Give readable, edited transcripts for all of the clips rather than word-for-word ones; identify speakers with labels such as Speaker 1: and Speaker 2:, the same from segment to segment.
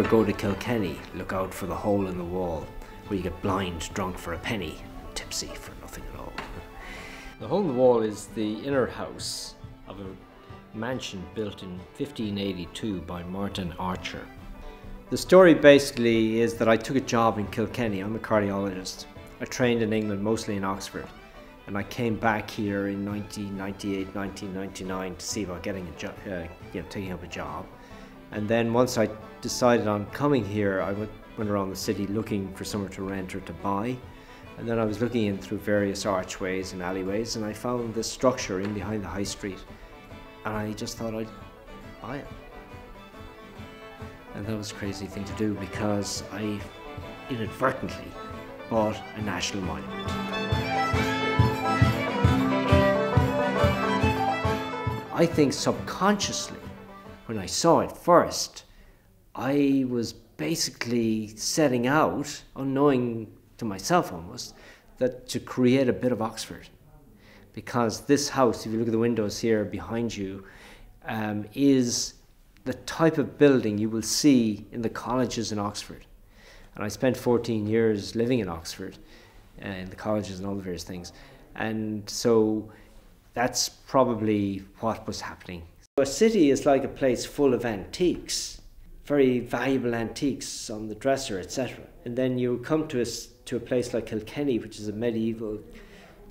Speaker 1: go to Kilkenny, look out for the hole in the wall, where you get blind drunk for a penny, tipsy for nothing at all. The hole in the wall is the inner house of a mansion built in 1582 by Martin Archer. The story basically is that I took a job in Kilkenny. I'm a cardiologist. I trained in England, mostly in Oxford, and I came back here in 1998, 1999 to see about getting a job, taking up a job. And then once I decided on coming here, I went around the city looking for somewhere to rent or to buy. And then I was looking in through various archways and alleyways, and I found this structure in behind the high street. And I just thought I'd buy it. And that was a crazy thing to do because I inadvertently bought a national monument. I think subconsciously, when I saw it first, I was basically setting out, unknowing to myself almost, that to create a bit of Oxford. Because this house, if you look at the windows here behind you, is the type of building you will see in the colleges in Oxford. And I spent 14 years living in Oxford, in the colleges and all the various things. And so that's probably what was happening. A city is like a place full of antiques, very valuable antiques on the dresser, etc. And then you come to a place like Kilkenny, which is a medieval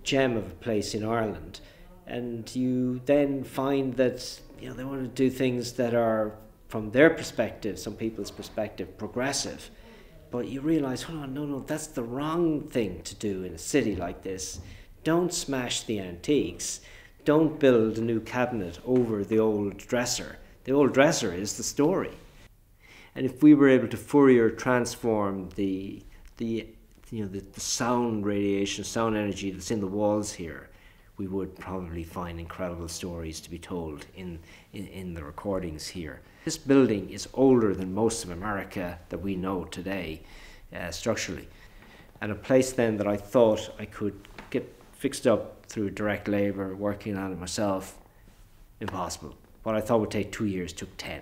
Speaker 1: gem of a place in Ireland, and you then find that they want to do things that are, from their perspective, some people's perspective, progressive. But you realise, hold on, no, that's the wrong thing to do in a city like this. Don't smash the antiques. Don't build a new cabinet over the old dresser. The old dresser is the story. And if we were able to Fourier transform the sound radiation, sound energy that's in the walls here, we would probably find incredible stories to be told in the recordings here. This building is older than most of America that we know today, structurally. And a place then that I thought I could get fixed up through direct labour, working on it myself, impossible. What I thought would take 2 years took 10.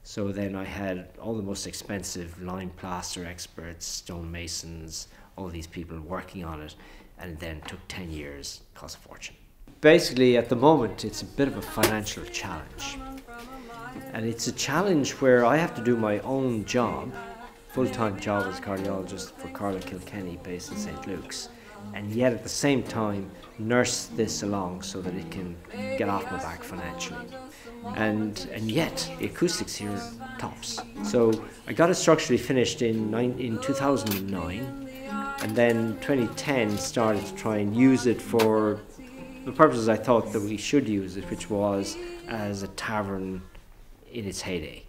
Speaker 1: So then I had all the most expensive lime plaster experts, stonemasons, all these people working on it, and then took 10 years, cost a fortune. Basically, at the moment, it's a bit of a financial challenge. And it's a challenge where I have to do my own job, full-time job as a cardiologist for Carlow Kilkenny, based in St. Luke's, and yet at the same time nurse this along so that it can get off my back financially. And yet the acoustics here tops. So I got it structurally finished in 2009, and then 2010 started to try and use it for the purposes I thought that we should use it, which was as a tavern in its heyday.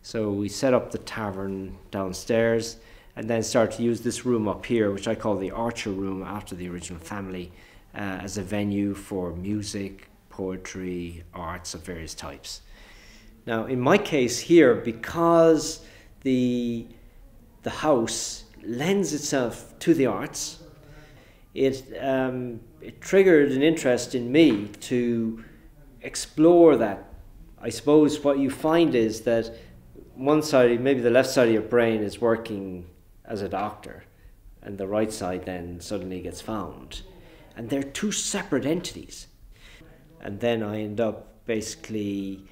Speaker 1: So we set up the tavern downstairs, and then start to use this room up here, which I call the Archer Room after the original family, as a venue for music, poetry, arts of various types. Now, in my case here, because the house lends itself to the arts, it triggered an interest in me to explore that. I suppose what you find is that one side, maybe the left side of your brain is working as a doctor, and the right side then suddenly gets found. And they're two separate entities. And then I end up basically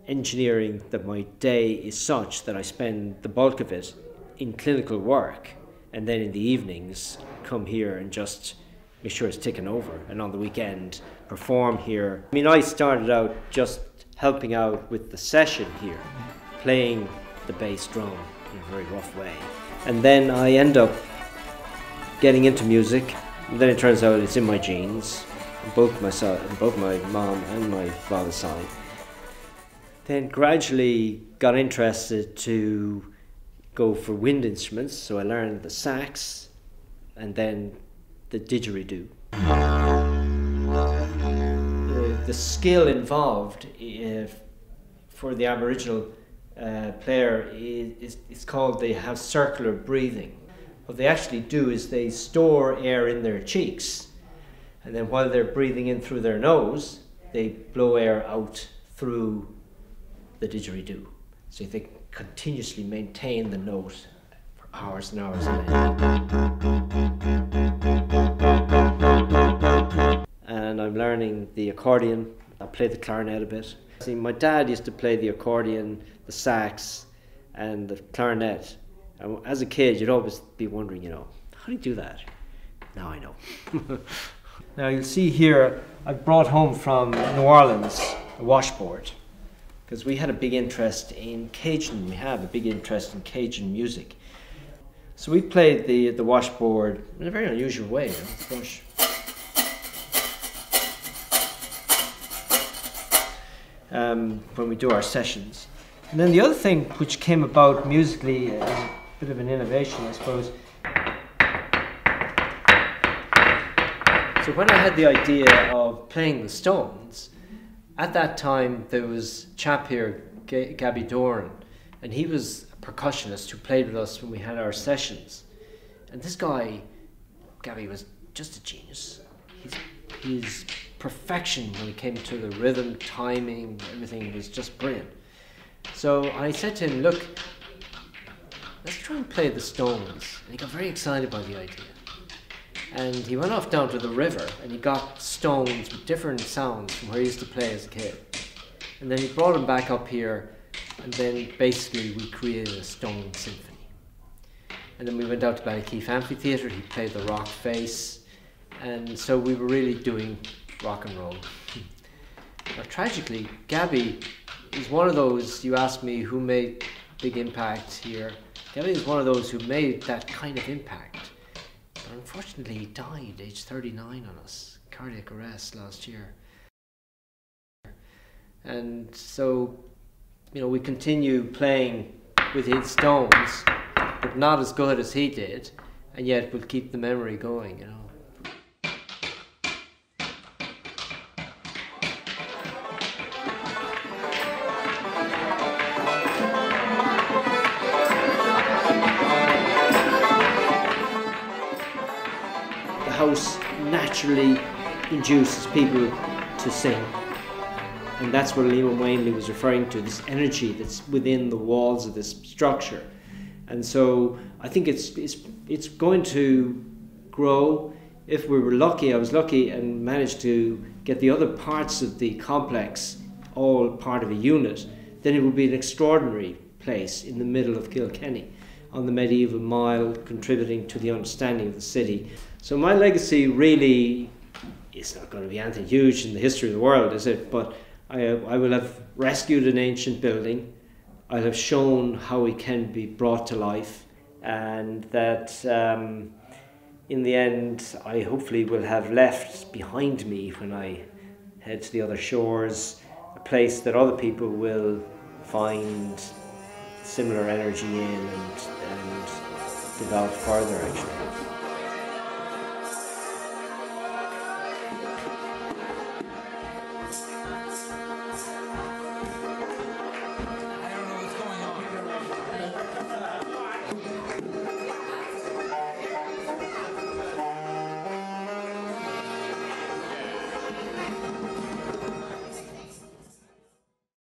Speaker 1: engineering that my day is such that I spend the bulk of it in clinical work, and then in the evenings come here and just make sure it's ticking over, and on the weekend perform here. I mean, I started out just helping out with the session here, playing the bass drum in a very rough way. And then I end up getting into music, and then it turns out it's in my genes, both my mom and my father's side. Then gradually got interested to go for wind instruments, so I learned the sax and then the didgeridoo. The skill involved for the Aboriginal player is called, they have circular breathing. What they actually do is they store air in their cheeks, and then while they're breathing in through their nose, they blow air out through the didgeridoo. So you think continuously maintain the note for hours and hours on end. And I'm learning the accordion. I play the clarinet a bit. See, my dad used to play the accordion, the sax, and the clarinet. And as a kid, you'd always be wondering, you know, how do you do that? Now I know. Now you'll see here, I brought home from New Orleans a washboard, because we had a big interest in Cajun. We have a big interest in Cajun music. So we played the washboard in a very unusual way. You know, when we do our sessions. And then the other thing which came about musically as a bit of an innovation, I suppose. So when I had the idea of playing the Stones, at that time there was a chap here, Gabby Doran, and he was a percussionist who played with us when we had our sessions. And this guy, Gabby, was just a genius. His perfection when it came to the rhythm, timing, everything was just brilliant. So I said to him, look, let's try and play the Stones. And he got very excited by the idea. And he went off down to the river and he got Stones with different sounds from where he used to play as a kid. And then he brought them back up here, and then basically we created a Stone symphony. And then we went out to Ballykeefe Amphitheatre, he played the rock face, and so we were really doing rock and roll. Now tragically, Gabby is one of those, you asked me who made big impact here. Gabby is one of those who made that kind of impact. But unfortunately he died age 39 on us, cardiac arrest last year. And so, you know, we continue playing with his Stones, but not as good as he did, and yet we'll keep the memory going, you know. The house naturally induces people to sing. And that's what Liam Wainley was referring to, this energy that's within the walls of this structure. And so I think it's going to grow. If we were lucky, I was lucky and managed to get the other parts of the complex all part of a unit, then it would be an extraordinary place in the middle of Kilkenny on the medieval mile, contributing to the understanding of the city. So my legacy really is not going to be anything huge in the history of the world, is it? But I will have rescued an ancient building. I'll have shown how it can be brought to life, and that in the end I hopefully will have left behind me when I head to the other shores a place that other people will find similar energy in and develop further, actually.